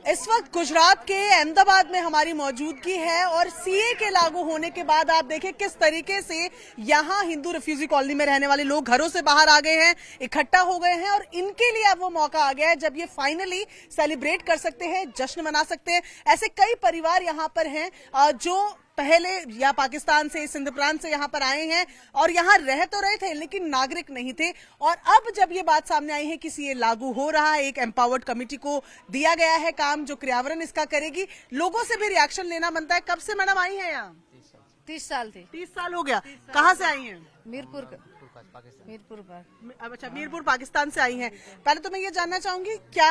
इस वक्त गुजरात के अहमदाबाद में हमारी मौजूदगी है और सीए के लागू होने के बाद आप देखें किस तरीके से यहाँ हिंदू रिफ्यूजी कॉलोनी में रहने वाले लोग घरों से बाहर आ गए हैं, इकट्ठा हो गए हैं और इनके लिए अब वो मौका आ गया है जब ये फाइनली सेलिब्रेट कर सकते हैं, जश्न मना सकते हैं। ऐसे कई परिवार यहाँ पर हैं जो पहले या पाकिस्तान से, सिंध प्रांत से यहाँ पर आए हैं और यहाँ रह तो रहे थे लेकिन नागरिक नहीं थे। और अब जब ये बात सामने आई है कि ये लागू हो रहा है, एक एम्पावर्ड कमेटी को दिया गया है काम जो क्रियान्वयन इसका करेगी, लोगों से भी रिएक्शन लेना बनता है। कब से मैडम आई हैं यहाँ? 30 साल थे। 30 साल हो गया। कहाँ से आई हैं? मीरपुर अच्छा, मीरपुर पाकिस्तान से आई हैं। पहले तो मैं ये जानना चाहूंगी क्या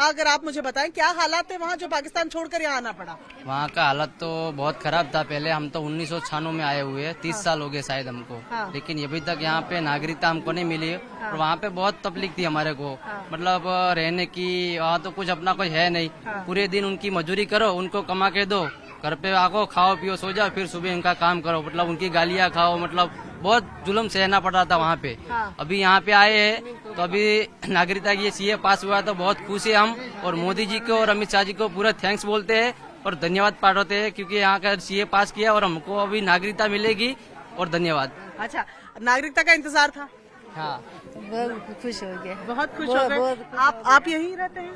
अगर आप मुझे बताएं क्या हालात थे वहाँ जो पाकिस्तान छोड़कर यहाँ आना पड़ा? वहाँ का हालत तो बहुत खराब था। पहले हम तो 1996 में आए हुए हैं, 30 साल हो गए शायद हमको। लेकिन अभी तक यहाँ पे नागरिकता हमको नहीं मिली और वहाँ पे बहुत तकलीफ थी हमारे को। मतलब रहने की वहाँ तो कुछ अपना कुछ है नहीं। पूरे दिन उनकी मजदूरी करो, उनको कमा के दो, घर पे आको, खाओ पियो, सो जाओ, फिर सुबह उनका काम करो। मतलब उनकी गालियाँ खाओ, मतलब बहुत जुल्म सहना पड़ रहा था वहाँ पे। अभी यहाँ पे आए हैं तो अभी नागरिकता की सीए पास हुआ तो बहुत खुश है हम, और मोदी जी को और अमित शाह जी को पूरा थैंक्स बोलते हैं और धन्यवाद पाठवते हैं क्योंकि यहाँ का सीए पास किया और हमको अभी नागरिकता मिलेगी और धन्यवाद। अच्छा, नागरिकता का इंतजार था? हाँ, बहुत खुश हो गया। बहुत खुश हो गए। आप यहीं रहते हैं?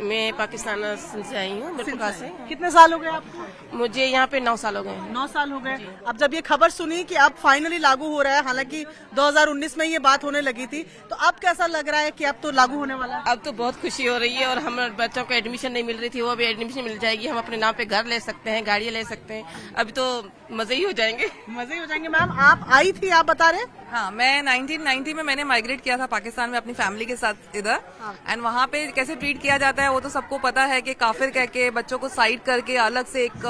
मैं पाकिस्तान से आई हूँ, मिरपुर से। कितने साल हो गए आपको? मुझे यहाँ पे 9 साल हो गए। 9 साल हो गए। अब जब ये खबर सुनी कि अब फाइनली लागू हो रहा है, हालांकि 2019 में ये बात होने लगी थी, तो अब कैसा लग रहा है कि अब तो लागू होने वाला है? अब तो बहुत खुशी हो रही है और हमारे बच्चों को एडमिशन नहीं मिल रही थी, वो भी एडमिशन मिल जाएगी। हम अपने नाम पे घर ले सकते हैं, गाड़ियाँ ले सकते हैं। अभी तो मजे ही हो जाएंगे। मजे ही हो जाएंगे। मैम आप आई थी, आप बता रहे? हाँ, मैं 1990 में मैंने माइग्रेट किया था पाकिस्तान में अपनी फैमिली के साथ इधर। एंड वहाँ पे कैसे ट्रीट किया जाता है वो तो सबको पता है कि काफिर कह के बच्चों को साइड करके अलग से एक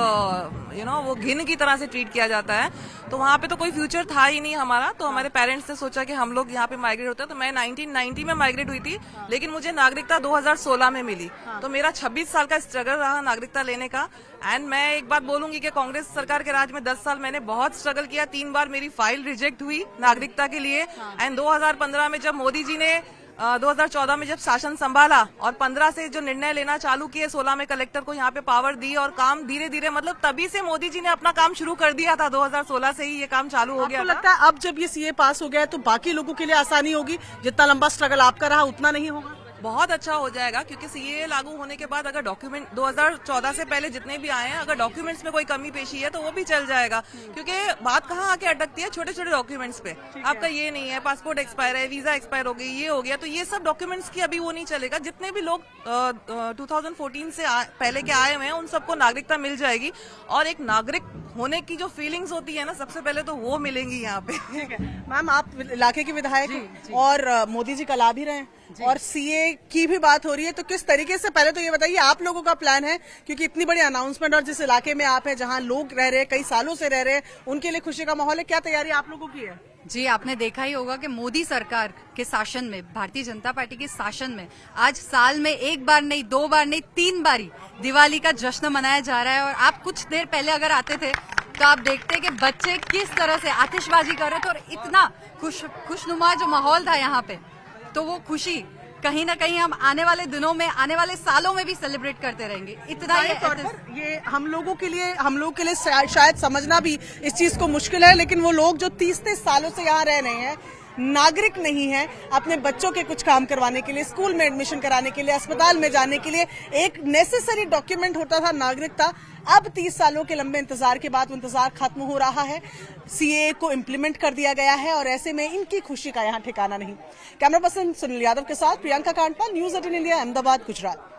वो घिन की तरह से ट्रीट किया जाता है। तो वहाँ पे तो कोई फ्यूचर था ही नहीं हमारा। तो हमारे पेरेंट्स ने सोचा कि हम लोग यहाँ पे माइग्रेट होते हैं। तो मैं 1990 में माइग्रेट हुई थी, लेकिन मुझे नागरिकता 2016 में मिली। तो मेरा 26 साल का स्ट्रगल रहा नागरिकता लेने का। एंड मैं एक बात बोलूंगी कि कांग्रेस सरकार के राज में 10 साल मैंने बहुत स्ट्रगल किया। 3 बार मेरी फाइल रिजेक्ट हुई नागरिकता के लिए। एंड 2015 में जब मोदी जी ने 2014 में जब शासन संभाला और 15 से जो निर्णय लेना चालू किए, 16 में कलेक्टर को यहाँ पे पावर दी और काम धीरे धीरे, मतलब तभी से मोदी जी ने अपना काम शुरू कर दिया था। 2016 से ही ये काम चालू हो गया। आपको लगता है अब जब ये सीए पास हो गया है तो बाकी लोगों के लिए आसानी होगी? जितना लंबा स्ट्रगल आपका रहा उतना नहीं होगा? बहुत अच्छा हो जाएगा क्योंकि सीए लागू होने के बाद अगर डॉक्यूमेंट 2014 से पहले जितने भी आए हैं, अगर डॉक्यूमेंट्स में कोई कमी पेशी है तो वो भी चल जाएगा। क्योंकि बात कहाँ आके अटकती है, छोटे छोटे डॉक्यूमेंट्स पे। आपका ये नहीं है, पासपोर्ट एक्सपायर है, वीजा एक्सपायर हो गई, ये हो गया, तो ये सब डॉक्यूमेंट्स की अभी वो नहीं चलेगा। जितने भी लोग 2014 से पहले के आए हुए हैं उन सबको नागरिकता मिल जाएगी और एक नागरिक होने की जो फीलिंग्स होती है ना, सबसे पहले तो वो मिलेंगी यहाँ पे। ठीक है मैम, आप इलाके के विधायक हैं और मोदी जी कल आ भी रहे हैं और सीए की भी बात हो रही है, तो किस तरीके से, पहले तो ये बताइए आप लोगों का प्लान है, क्योंकि इतनी बड़ी अनाउंसमेंट और जिस इलाके में आप हैं, जहाँ लोग रह रहे हैं, कई सालों से रह रहे हैं, उनके लिए खुशी का माहौल है, क्या तैयारी आप लोगों की है? जी, आपने देखा ही होगा कि मोदी सरकार के शासन में, भारतीय जनता पार्टी के शासन में आज साल में 1 बार नहीं, 2 बार नहीं, 3 बारी दिवाली का जश्न मनाया जा रहा है। और आप कुछ देर पहले अगर आते थे तो आप देखते कि बच्चे किस तरह से आतिशबाजी कर रहे थे और इतना खुशनुमा जो माहौल था यहाँ पे, तो वो खुशी कहीं ना कहीं हम आने वाले दिनों में, आने वाले सालों में भी सेलिब्रेट करते रहेंगे। इतना ये हम लोगों के लिए शायद समझना भी इस चीज को मुश्किल है, लेकिन वो लोग जो 30 सालों से यहाँ रह रहे हैं, नागरिक नहीं है, अपने बच्चों के कुछ काम करवाने के लिए, स्कूल में एडमिशन कराने के लिए, अस्पताल में जाने के लिए एक नेसेसरी डॉक्यूमेंट होता था नागरिकता। अब 30 सालों के लंबे इंतजार के बाद वो इंतजार खत्म हो रहा है, सीए को इम्प्लीमेंट कर दिया गया है और ऐसे में इनकी खुशी का यहाँ ठिकाना नहीं। कैमरा पर्सन सुनील यादव के साथ प्रियंका कांडपाल, न्यूज़ 18 इंडिया, अहमदाबाद, गुजरात।